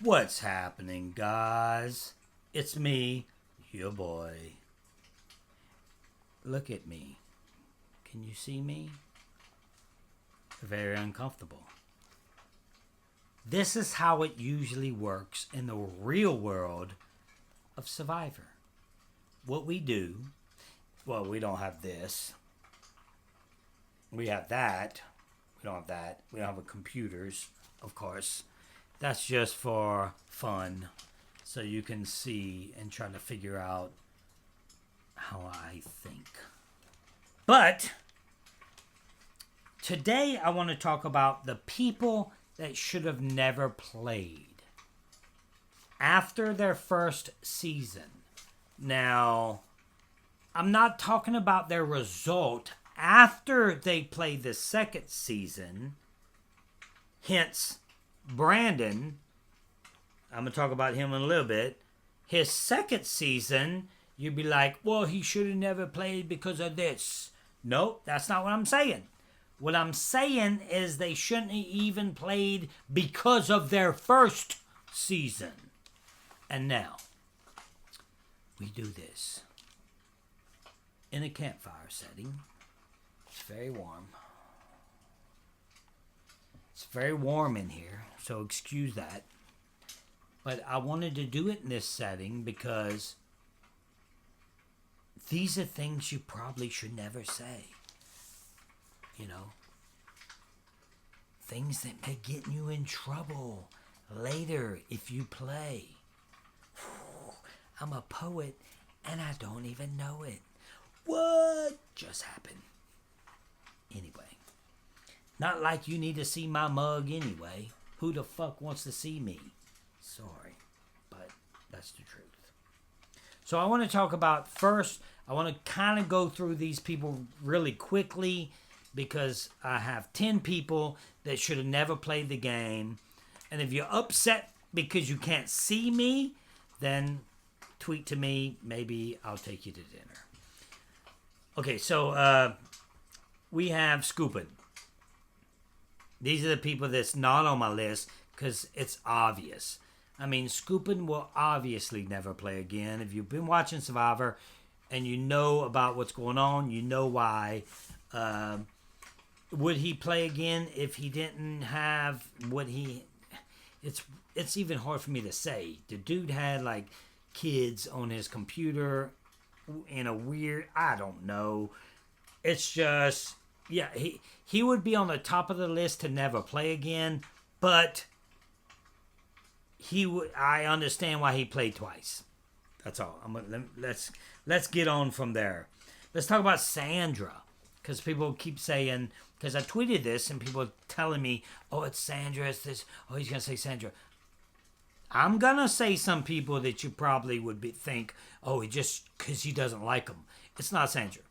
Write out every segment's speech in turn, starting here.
What's happening, guys? It's me, your boy. Look at me. Can you see me? Very uncomfortable. This is how it usually works in the real world of Survivor. What we do, well, we don't have this. We have that. We don't have that. We don't have computers, of course. That's just for fun, so you can see and try to figure out how I think. But today I want to talk about the people that should have never played after their first season. Now, I'm not talking about their result after they played the second season. Hence, Brandon, I'm going to talk about him in a little bit. His second season, you'd be like, well, he should have never played because of this. Nope, that's not what I'm saying. What I'm saying is they shouldn't have even played because of their first season. And now, we do this in a campfire setting. It's very warm. It's very warm in here, so excuse that. But I wanted to do it in this setting because these are things you probably should never say. You know, things that may get you in trouble later if you play. I'm a poet and I don't even know it. What just happened? Anyway, not like you need to see my mug anyway. Who the fuck wants to see me? Sorry, but that's the truth. So I want to talk about first, I want to kind of go through these people really quickly because I have 10 people that should have never played the game. And if you're upset because you can't see me, then tweet to me. Maybe I'll take you to dinner. Okay, so we have Scoopin'. These are the people that's not on my list because it's obvious. I mean, Scoopin' will obviously never play again. If you've been watching Survivor and you know about what's going on, you know why. Would he play again if he didn't have what he... It's even hard for me to say. The dude had, like, kids on his computer in a weird... I don't know. It's just... Yeah, he would be on the top of the list to never play again, but he would. I understand why he played twice. That's all. Let's get on from there. Let's talk about Sandra, because people keep saying, because I tweeted this and people are telling me, oh, it's Sandra, it's this. Oh, he's gonna say Sandra. I'm gonna say some people that you probably would think, oh, he just because he doesn't like them. It's not Sandra.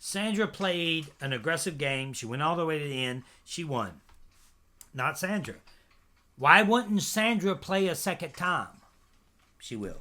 Sandra played an aggressive game. She went all the way to the end. She won. Not Sandra. Why wouldn't Sandra play a second time? She will.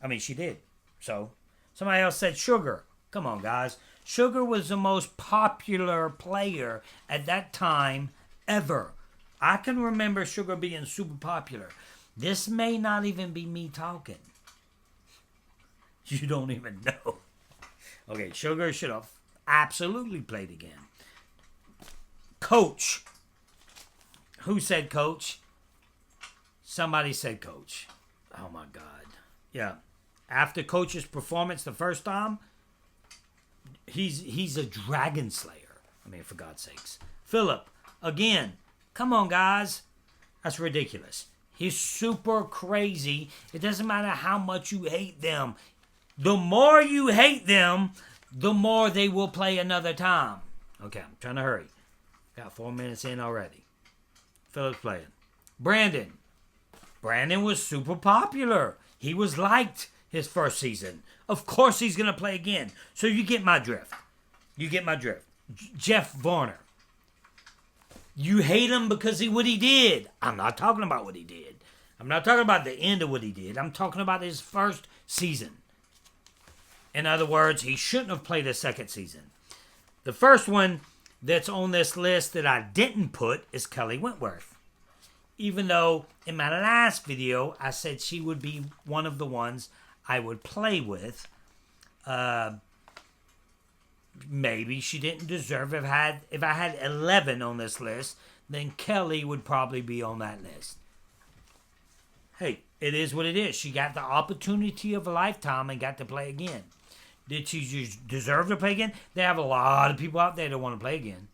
I mean, she did. So, somebody else said Sugar. Come on, guys. Sugar was the most popular player at that time ever. I can remember Sugar being super popular. This may not even be me talking. You don't even know. Okay, Sugar should have absolutely played again. Coach. Who said Coach? Somebody said Coach. Oh my God. Yeah. After Coach's performance the first time, he's a dragon slayer. I mean, for God's sakes. Philip, again. Come on, guys. That's ridiculous. He's super crazy. It doesn't matter how much you hate them. The more you hate them, the more they will play another time. Okay, I'm trying to hurry. Got 4 minutes in already. Philip's playing. Brandon. Brandon was super popular. He was liked his first season. Of course he's going to play again. So you get my drift. Jeff Varner. You hate him because of what he did. I'm not talking about what he did. I'm not talking about the end of what he did. I'm talking about his first season. In other words, he shouldn't have played a second season. The first one that's on this list that I didn't put is Kelly Wentworth. Even though in my last video I said she would be one of the ones I would play with. Maybe she didn't deserve it. If I had 11 on this list, then Kelly would probably be on that list. Hey, it is what it is. She got the opportunity of a lifetime and got to play again. Did she just deserve to play again? They have a lot of people out there that want to play again.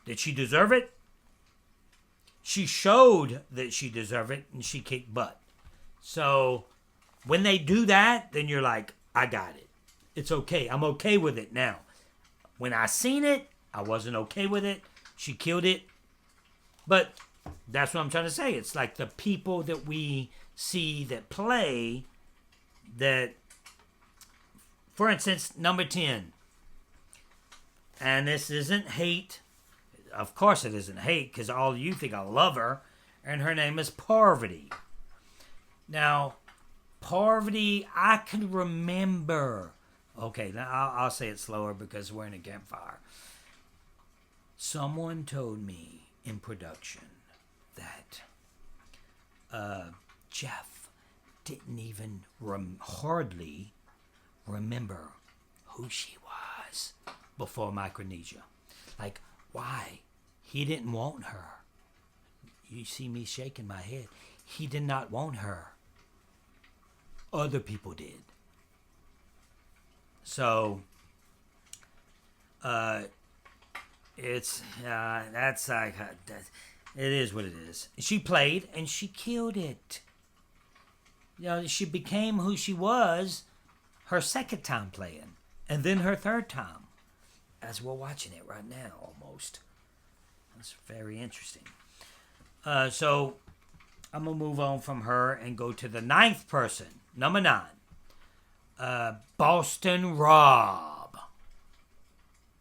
Did she deserve it? She showed that she deserved it, and she kicked butt. So when they do that, then you're like, I got it. It's okay. I'm okay with it now. When I seen it, I wasn't okay with it. She killed it. But that's what I'm trying to say. It's like the people that we see that play that, for instance, number 10. And this isn't hate. Of course it isn't hate, because all you think I love her. And her name is Parvati. Now, Parvati, I can remember. Okay, now I'll say it slower because we're in a campfire. Someone told me in production that Jeff didn't even hardly remember who she was before Micronesia. Like, why? He didn't want her. You see me shaking my head. He did not want her. Other people did. So, it's that's like it is what it is. She played and she killed it. She became who she was her second time playing, and then her third time, as we're watching it right now, almost. That's very interesting. So I'm gonna move on from her and go to the 9th person, number 9. Boston Rob.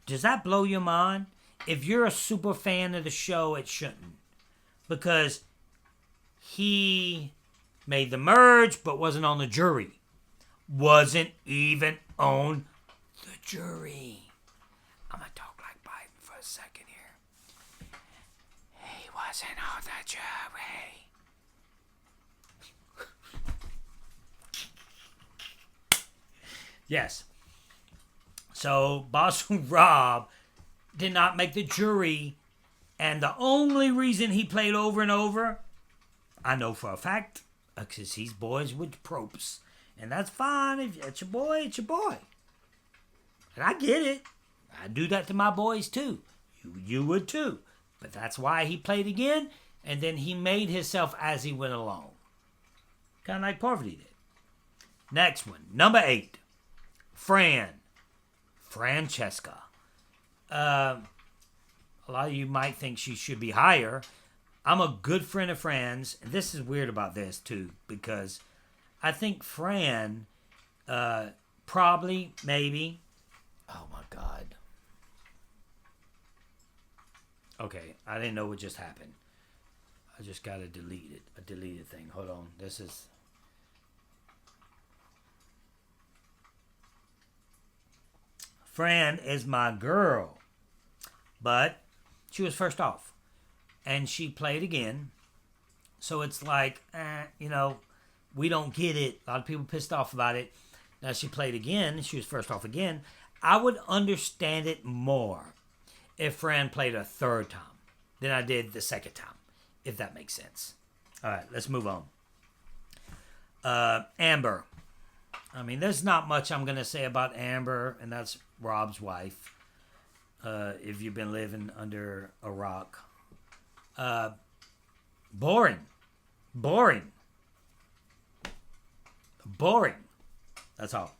Does that blow your mind? If you're a super fan of the show, it shouldn't. Because he made the merge, but wasn't on the jury. Wasn't even on the jury. I'm going to talk like Biden for a second here. He wasn't on the jury. Yes. So, Boston Rob did not make the jury, and the only reason he played over and over, I know for a fact, because he's boys with tropes. And that's fine. If it's your boy, it's your boy. And I get it. I do that to my boys too. You would too. But that's why he played again, and then he made himself as he went along. Kind of like Parvati did. Next one, number 8. Francesca. A lot of you might think she should be higher. I'm a good friend of Fran's, and this is weird about this too, because I think Fran probably, maybe. Oh my God. Okay, I didn't know what just happened. I just got to delete it. A deleted thing. Hold on. This is. Fran is my girl, but she was first off, and she played again. So it's like, we don't get it. A lot of people pissed off about it. Now she played again. She was first off again. I would understand it more if Fran played a third time than I did the second time, if that makes sense. All right, let's move on. Amber. I mean, there's not much I'm going to say about Amber, and that's Rob's wife. If you've been living under a rock. Boring. That's all.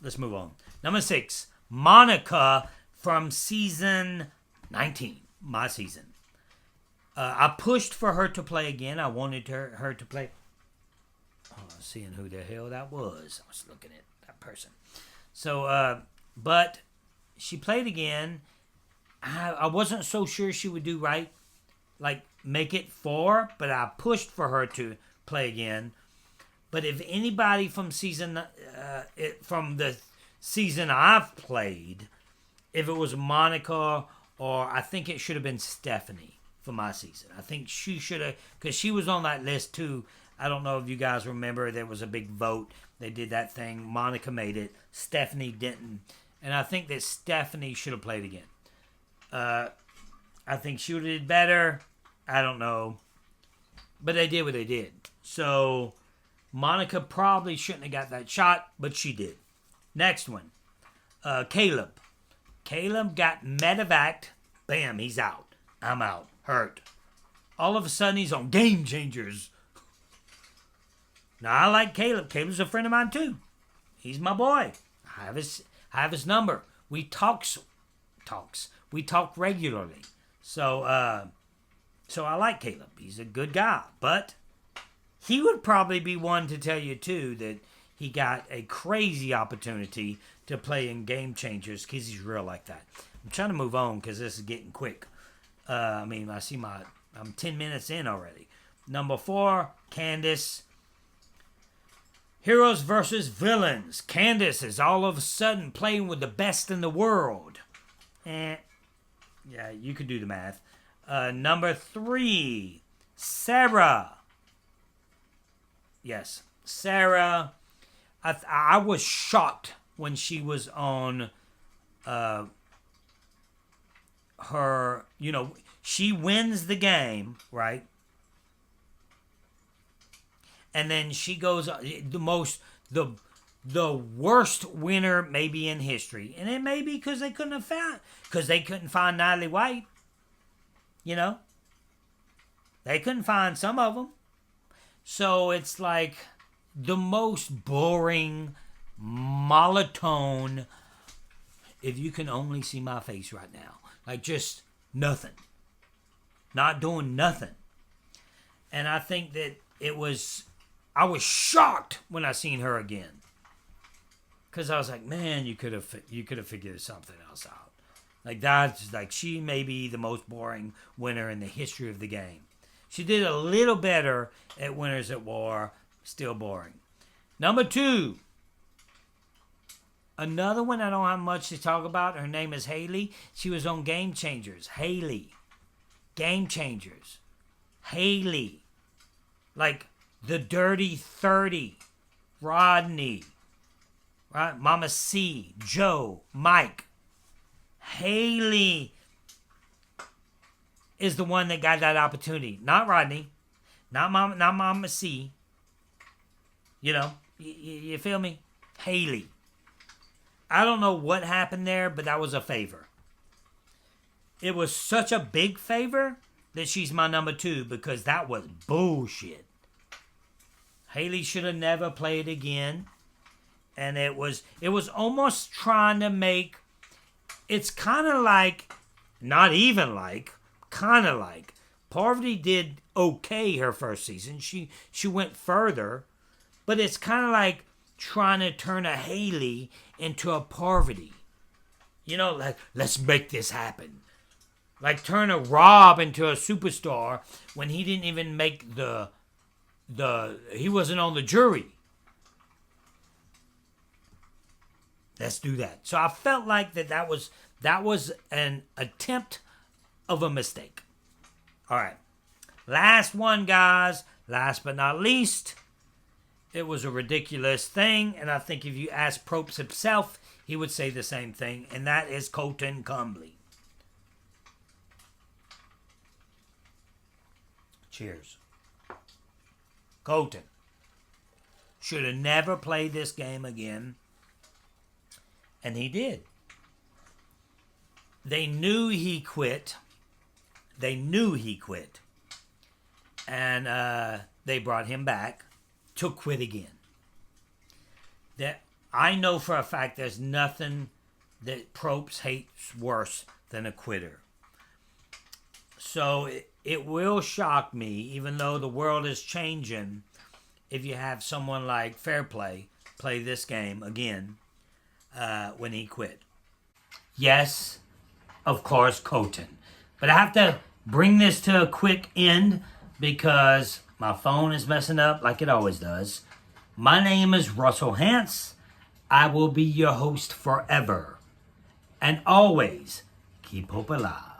Let's move on. Number 6, Monica from season 19, my season. I pushed for her to play again. I wanted her to play. Oh, seeing who the hell that was. I was looking at that person. So, but she played again. I wasn't so sure she would do right. Like, make it 4, but I pushed for her to play again. But if anybody from from the season I've played, if it was Monica, or I think it should have been Stephanie for my season. I think she should have, because she was on that list too. I don't know if you guys remember, there was a big vote. They did that thing. Monica made it. Stephanie didn't. And I think that Stephanie should have played again. I think she would have did better. I don't know. But they did what they did. So Monica probably shouldn't have got that shot, but she did. Next one. Caleb. Caleb got medevaced. Bam, he's out. I'm out. Hurt. All of a sudden, he's on Game Changers. Now, I like Caleb. Caleb's a friend of mine, too. He's my boy. I have his number. We talk regularly. So I like Caleb. He's a good guy. But he would probably be one to tell you, too, that he got a crazy opportunity to play in Game Changers because he's real like that. I'm trying to move on because this is getting quick. I see I'm 10 minutes in already. Number 4, Candace. Heroes versus villains. Candace is all of a sudden playing with the best in the world. Yeah, you could do the math. Number 3, Sarah. Yes, Sarah. I was shocked when she was on her, she wins the game, right? And then she goes the worst winner maybe in history. And it may be because they couldn't find Natalie White. They couldn't find some of them. So it's like the most boring, monotone, if you can only see my face right now. Like just nothing. Not doing nothing. And I think that I was shocked when I seen her again. Because I was like, man, you could have figured something else out. Like that's like she may be the most boring winner in the history of the game. She did a little better at Winners at War. Still boring. Number 2. Another one I don't have much to talk about. Her name is Haley. She was on Game Changers. Haley. Game Changers. Haley. Like the Dirty 30. Rodney. Right? Mama C. Joe. Mike. Haley is the one that got that opportunity. Not Rodney. Not Mama C. You feel me? Haley. I don't know what happened there, but that was a favor. It was such a big favor that she's my number 2 because that was bullshit. Haley should have never played again. And it was almost trying to make, it's kind of like, not even like, kind of like, Parvati did okay her first season. She went further, but it's kind of like trying to turn a Haley into a Parvati. Like, let's make this happen. Like turn a Rob into a superstar when he didn't even make he wasn't on the jury. Let's do that. So I felt like that was an attempt of a mistake. All right. Last one, guys. Last but not least. It was a ridiculous thing, and I think if you ask Probst himself, he would say the same thing, and that is Colton Cumbly. Cheers. Colton should have never played this game again, and he did. They knew he quit. And they brought him back to quit again. That I know for a fact there's nothing that Probst hates worse than a quitter. So it will shock me, even though the world is changing, if you have someone like Fairplay play this game again when he quit. Yes, of course, Colton. But I have to bring this to a quick end because my phone is messing up like it always does. My name is Russell Hantz. I will be your host forever. And always keep hope alive.